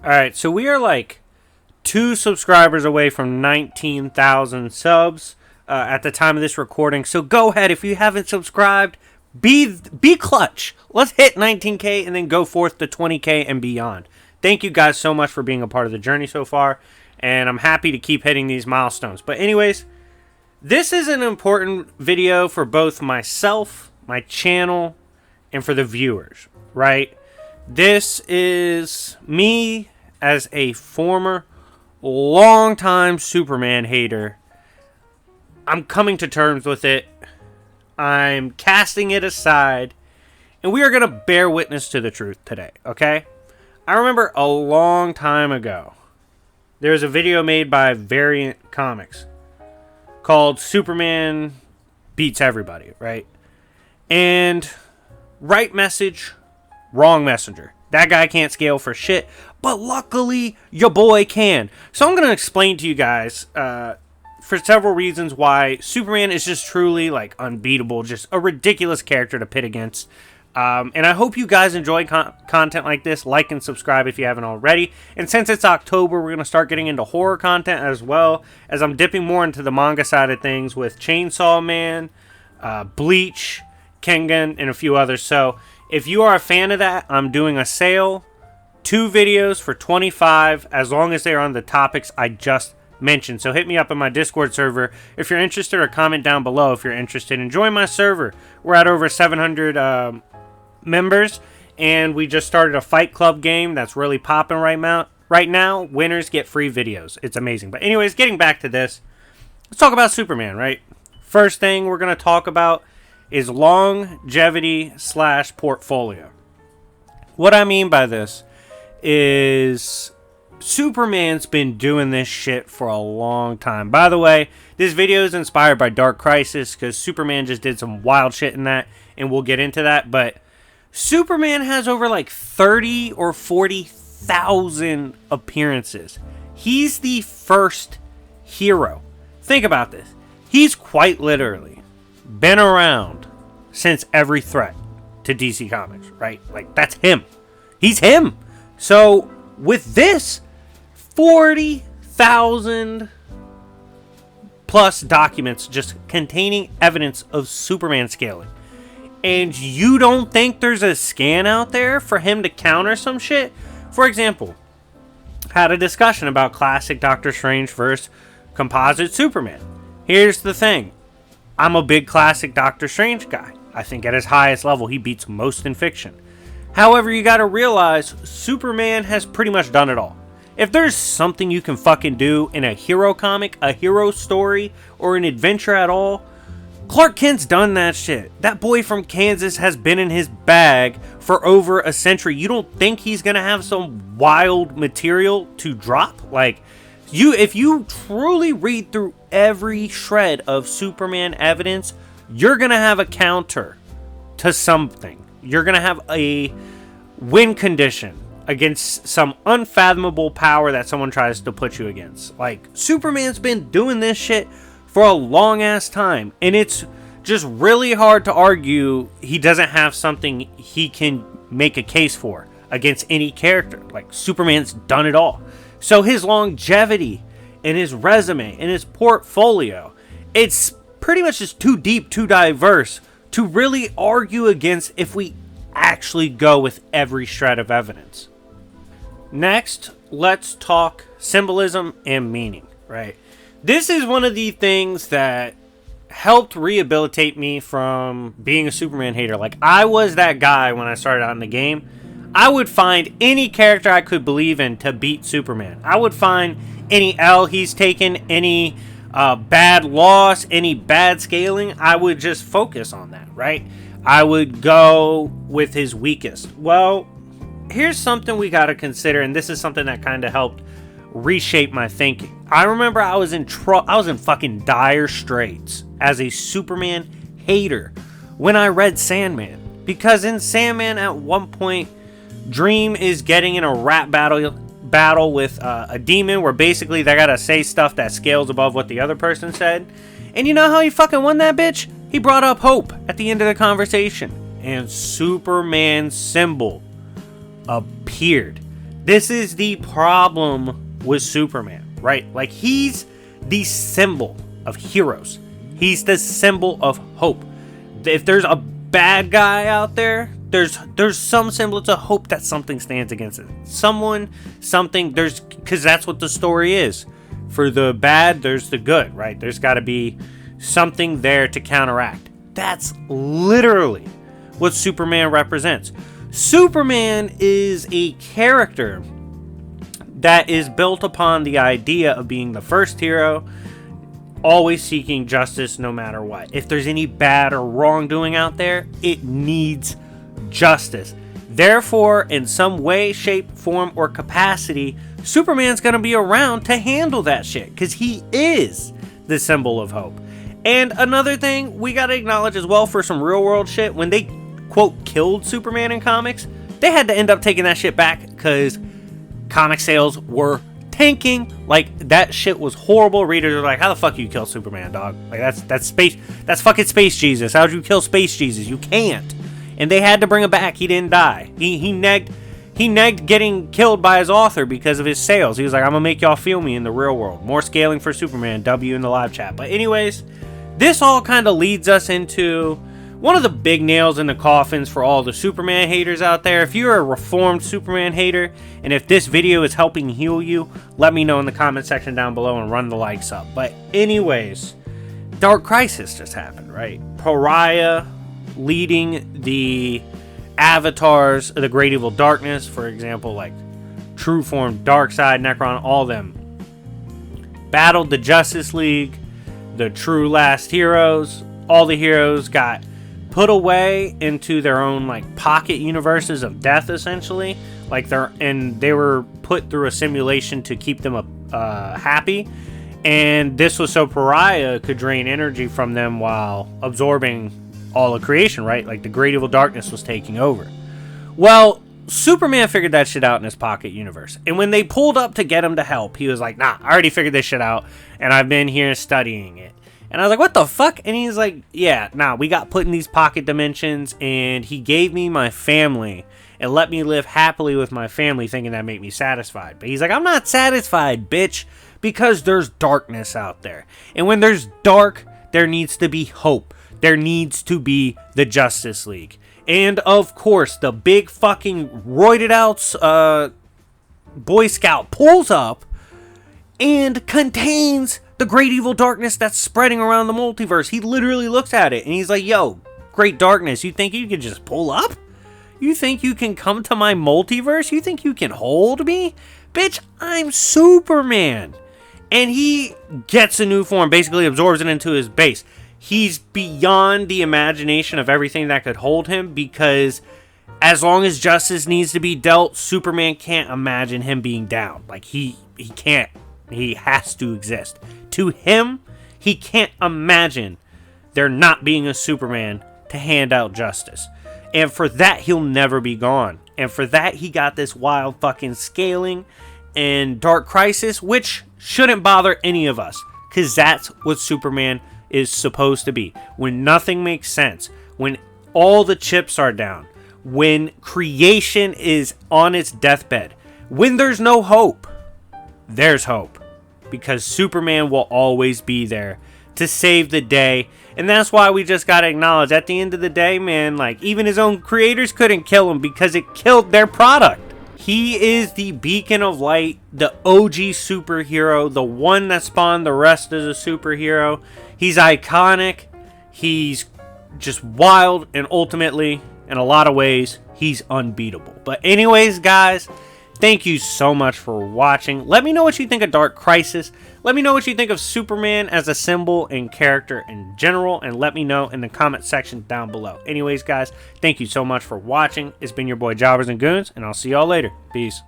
Alright, so we are like 2 subscribers away from 19,000 subs at the time of this recording. So go ahead, if you haven't subscribed, be clutch. Let's hit 19K and then go forth to 20K and beyond. Thank you guys so much for being a part of the journey so far, and I'm happy to keep hitting these milestones. But anyways, this is an important video for both myself, my channel, and for the viewers, right? This is me as a former, longtime Superman hater. I'm coming to terms with it. I'm casting it aside. And we are going to bear witness to the truth today, okay? I remember a long time ago, there was a video made by Variant Comics called Superman Beats Everybody, right? And right message, wrong messenger. That guy can't scale for shit, but luckily your boy can. So I'm going to explain to you guys for several reasons why Superman is just truly like unbeatable, just a ridiculous character to pit against. And I hope you guys enjoy content like this. Like and subscribe if you haven't already. And since it's October, we're going to start getting into horror content as well, as I'm dipping more into the manga side of things with Chainsaw Man, Bleach, Kengan, and a few others. So if you are a fan of that, I'm doing a sale. 2 videos for $25, as long as they're on the topics I just mentioned. So hit me up in my Discord server if you're interested, or comment down below if you're interested. And join my server. We're at over 700 members, and we just started a Fight Club game that's really popping right now. Winners get free videos. It's amazing. But anyways, getting back to this, let's talk about Superman, right? First thing we're going to talk about is longevity / portfolio. What I mean by this is Superman's been doing this shit for a long time. By the way, this video is inspired by Dark Crisis because Superman just did some wild shit in that, and we'll get into that. But Superman has over like 30 or 40,000 appearances. He's the first hero. Think about this. He's quite literally been around since every threat to DC Comics, right? Like, that's him. He's him. So, with this, 40,000 plus documents just containing evidence of Superman scaling. And you don't think there's a scan out there for him to counter some shit? For example, had a discussion about classic Doctor Strange versus composite Superman. Here's the thing. I'm a big classic Doctor Strange guy. I think at his highest level, he beats most in fiction. However, you gotta realize, Superman has pretty much done it all. If there's something you can fucking do in a hero comic, a hero story, or an adventure at all, Clark Kent's done that shit. That boy from Kansas has been in his bag for over a century. You don't think he's gonna have some wild material to drop? Like, if you truly read through every shred of Superman evidence, you're going to have a counter to something. You're going to have a win condition against some unfathomable power that someone tries to put you against. Like, Superman's been doing this shit for a long ass time, and it's just really hard to argue he doesn't have something he can make a case for against any character. Like, Superman's done it all. So his longevity and his resume and his portfolio, it's pretty much just too deep, too diverse to really argue against if we actually go with every shred of evidence. Next, let's talk symbolism and meaning, right? This is one of the things that helped rehabilitate me from being a Superman hater. Like, I was that guy when I started out in the game. I would find any character I could believe in to beat Superman. I would find any L he's taken, any bad loss, any bad scaling. I would just focus on that, right? I would go with his weakest. Well, here's something we got to consider, and this is something that kind of helped reshape my thinking. I remember I was in fucking dire straits as a Superman hater when I read Sandman. Because in Sandman, at one point, Dream is getting in a rap battle with a demon where basically they gotta say stuff that scales above what the other person said. And you know how he fucking won that bitch? He brought up hope at the end of the conversation. And Superman's symbol appeared. This is the problem with Superman, right? Like, he's the symbol of heroes. He's the symbol of hope. If there's a bad guy out there, there's some semblance of hope that something stands against it. Because that's what the story is. For the bad, there's the good, right? There's got to be something there to counteract. That's literally what Superman represents. Superman is a character that is built upon the idea of being the first hero, always seeking justice no matter what. If there's any bad or wrongdoing out there, it needs justice. Therefore, in some way, shape, form, or capacity, Superman's going to be around to handle that shit, because he is the symbol of hope. And another thing we got to acknowledge as well, for some real world shit, when they, quote, killed Superman in comics, they had to end up taking that shit back because comic sales were tanking. Like, that shit was horrible. Readers are like, how the fuck you kill Superman, dog? Like, that's fucking Space Jesus. How'd you kill Space Jesus? You can't. And they had to bring him back. He didn't die. He negged getting killed by his author because of his sales. He was like, I'm gonna make y'all feel me in the real world. More scaling for Superman. W in the live chat. But anyways, this all kind of leads us into one of the big nails in the coffins for all the Superman haters out there. If you're a reformed Superman hater, and if this video is helping heal you, let me know in the comment section down below and run the likes up. But anyways, Dark Crisis just happened, right? Pariah leading the avatars of the Great Evil Darkness, for example, like True Form, Darkseid, Necron, all them, battled the Justice League, the true last heroes. All the heroes got put away into their own like pocket universes of death, essentially. Like they were put through a simulation to keep them happy. And this was so Pariah could drain energy from them while absorbing all of creation, right? Like the Great Evil Darkness was taking over. Well, Superman figured that shit out in his pocket universe. And when they pulled up to get him to help, he was like, nah, I already figured this shit out, and I've been here studying it. And I was like, what the fuck? And he's like, yeah, nah, we got put in these pocket dimensions, and he gave me my family and let me live happily with my family, thinking that made me satisfied. But he's like, I'm not satisfied, bitch, because there's darkness out there. And when there's dark, there needs to be hope. There needs to be the Justice League. And, of course, the big fucking roided out Boy Scout pulls up and contains the Great Evil Darkness that's spreading around the multiverse. He literally looks at it and he's like, yo, Great Darkness, you think you can just pull up? You think you can come to my multiverse? You think you can hold me? Bitch, I'm Superman. And he gets a new form, basically absorbs it into his base. He's beyond the imagination of everything that could hold him, because as long as justice needs to be dealt, Superman can't imagine him being down. Like, he can't. He has to exist. To him, he can't imagine there not being a Superman to hand out justice. And for that, he'll never be gone. And for that, he got this wild fucking scaling and Dark Crisis, which shouldn't bother any of us, because that's what Superman is supposed to be. When nothing makes sense, when all the chips are down, when creation is on its deathbed, when there's no hope, there's hope, because Superman will always be there to save the day. And that's why we just gotta acknowledge, at the end of the day, man, like, even his own creators couldn't kill him because it killed their product. He is the beacon of light, the OG superhero, the one that spawned the rest as a superhero. He's iconic, he's just wild, and ultimately, in a lot of ways, he's unbeatable. But anyways, guys, thank you so much for watching. Let me know what you think of Dark Crisis. Let me know what you think of Superman as a symbol and character in general, and let me know in the comment section down below. Anyways, guys, thank you so much for watching. It's been your boy Jobbers and Goons, and I'll see y'all later. Peace.